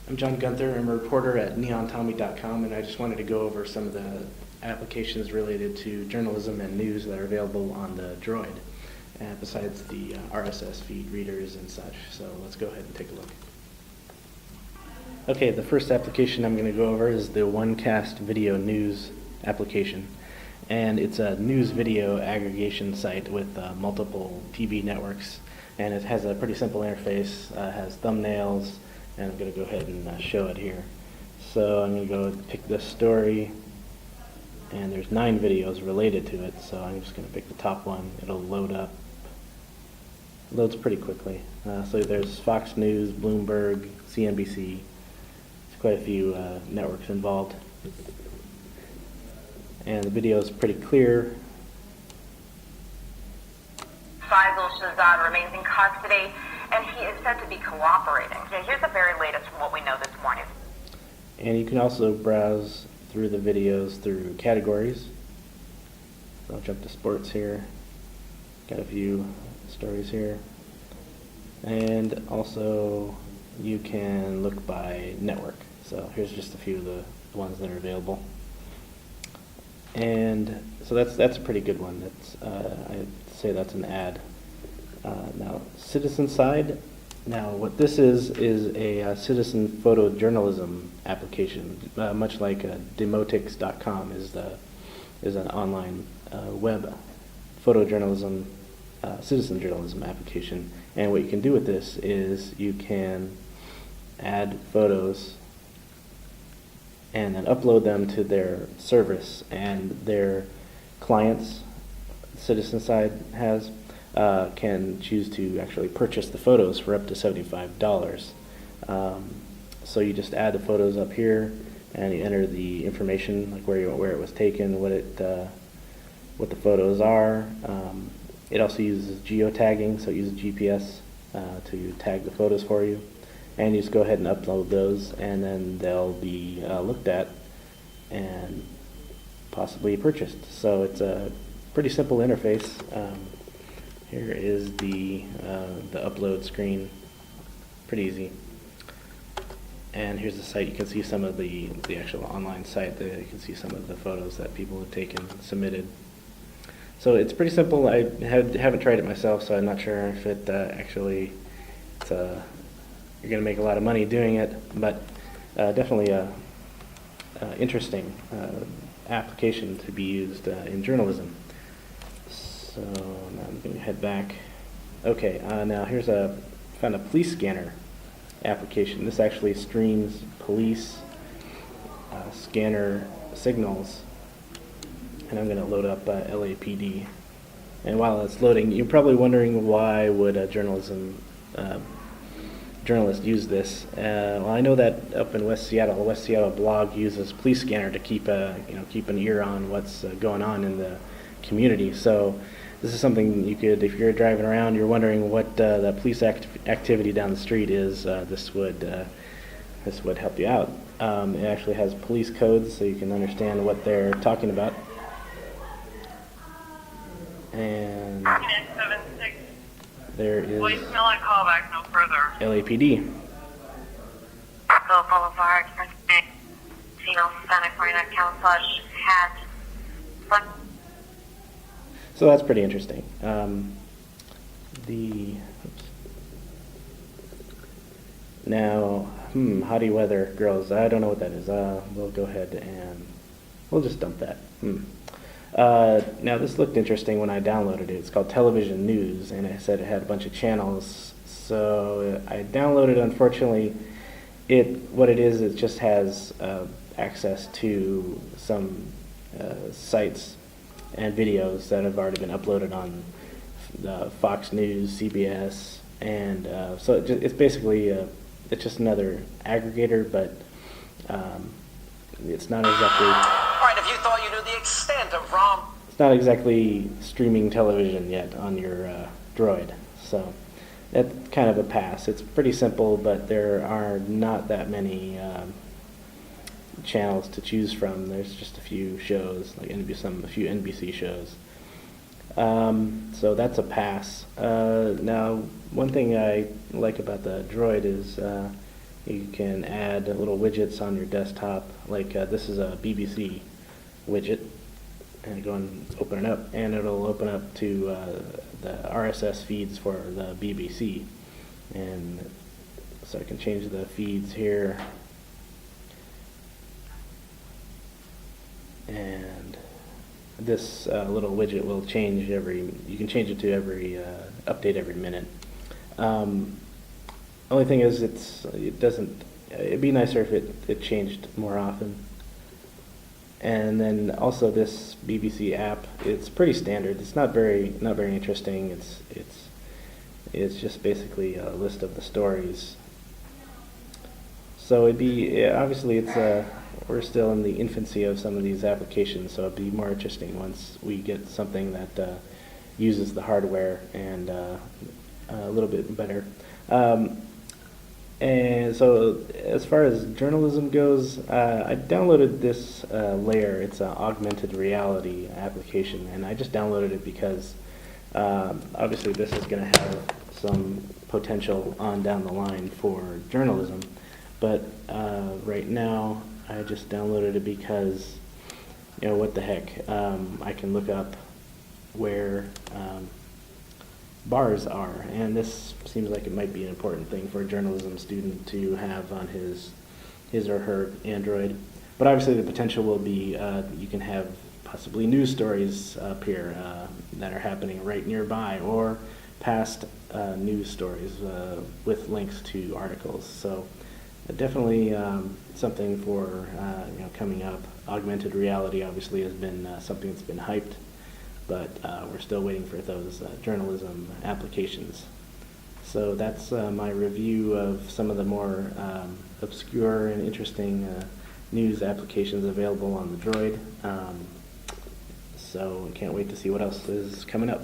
I'm John Gunther. I'm a reporter at neontommy.com, and I just wanted to go over some of the applications related to journalism and news that are available on the Droid, besides the RSS feed readers and such. So let's go ahead and take a look. Okay, the first application I'm going to go over is the OneCast Video News application. And it's a news video aggregation site with multiple TV networks. And it has a pretty simple interface, has thumbnails, and I'm going to go ahead and show it here. So I'm going to go pick this story, and there's 9 videos related to it, so I'm just going to pick the top one. It'll load up. It loads pretty quickly. So there's Fox News, Bloomberg, CNBC. There's quite a few networks involved. And the video is pretty clear. Faisal Shahzad remains in custody, and he is said to be cooperating. Okay, here's the very latest from what we know this morning. And you can also browse through the videos through categories. So I'll jump to sports here. Got a few stories here. And also you can look by network. So here's just a few of the ones that are available. And so that's a pretty good one. That's I'd say that's an ad. Now, citizen side. Now, what this is a citizen photojournalism application, much like demotics.com is an online web photojournalism, citizen journalism application. And what you can do with this is you can add photos and then upload them to their service, and their clients, citizen side has, can choose to actually purchase the photos for up to $75. So you just add the photos up here, and you enter the information, like where it was taken, what the photos are. It also uses geotagging, so it uses GPS to tag the photos for you. And you just go ahead and upload those, and then they'll be looked at and possibly purchased. So it's a pretty simple interface. Here is the upload screen, pretty easy. And here's the site. You can see some of the actual online site. You can see some of the photos that people have taken, submitted. So it's pretty simple. I haven't tried it myself, so I'm not sure if it actually you're going to make a lot of money doing it, but definitely a interesting application to be used in journalism. So now I'm going to head back. Okay, now found a police scanner application. This actually streams police scanner signals, and I'm going to load up LAPD. And while it's loading, you're probably wondering, why would a journalist use this? Well, I know that up in West Seattle blog uses police scanner to keep an ear on what's going on in the community. So this is something you could, if you're driving around, you're wondering what the police activity down the street is. This would help you out. It actually has police codes, so you can understand what they're talking about. And there is Voicemail and callback no further. LAPD. Boulevard, Santa Clarita, Camouflage Hat. So that's pretty interesting. Now, howdy weather girls. I don't know what that is. We'll go ahead and we'll just dump that. Now this looked interesting when I downloaded it. It's called Television News, and it said it had a bunch of channels. So I downloaded. Unfortunately, it just has access to some sites and videos that have already been uploaded on Fox News, CBS, and so it's basically it's just another aggregator, but it's not exactly. All right, if you thought you knew the extent of ROM. It's not exactly streaming television yet on your Droid, so that's kind of a pass. It's pretty simple, but there are not that many channels to choose from. There's just a few shows, like a few NBC shows. So that's a pass. Now, one thing I like about the Droid is You can add little widgets on your desktop, like this is a BBC widget, and go and open it up, and it'll open up to the RSS feeds for the BBC. And so I can change the feeds here, and this little widget will change you can change it to update every minute. Only thing is it'd be nicer if it changed more often. And then also this BBC app, it's pretty standard. It's not very interesting. It's just basically a list of the stories. So obviously we're still in the infancy of some of these applications, so it'd be more interesting once we get something that uses the hardware and a little bit better. And so as far as journalism goes, I downloaded this Layer. It's an augmented reality application, and I just downloaded it because obviously this is going to have some potential on down the line for journalism. But right now I just downloaded it because, what the heck, I can look up where bars are, and this seems like it might be an important thing for a journalism student to have on his or her Android. But obviously the potential will be you can have possibly news stories appear that are happening right nearby, or past news stories with links to articles. So definitely something for coming up. Augmented reality obviously has been something that's been hyped, but we're still waiting for those journalism applications. So that's my review of some of the more obscure and interesting news applications available on the Droid. So can't wait to see what else is coming up.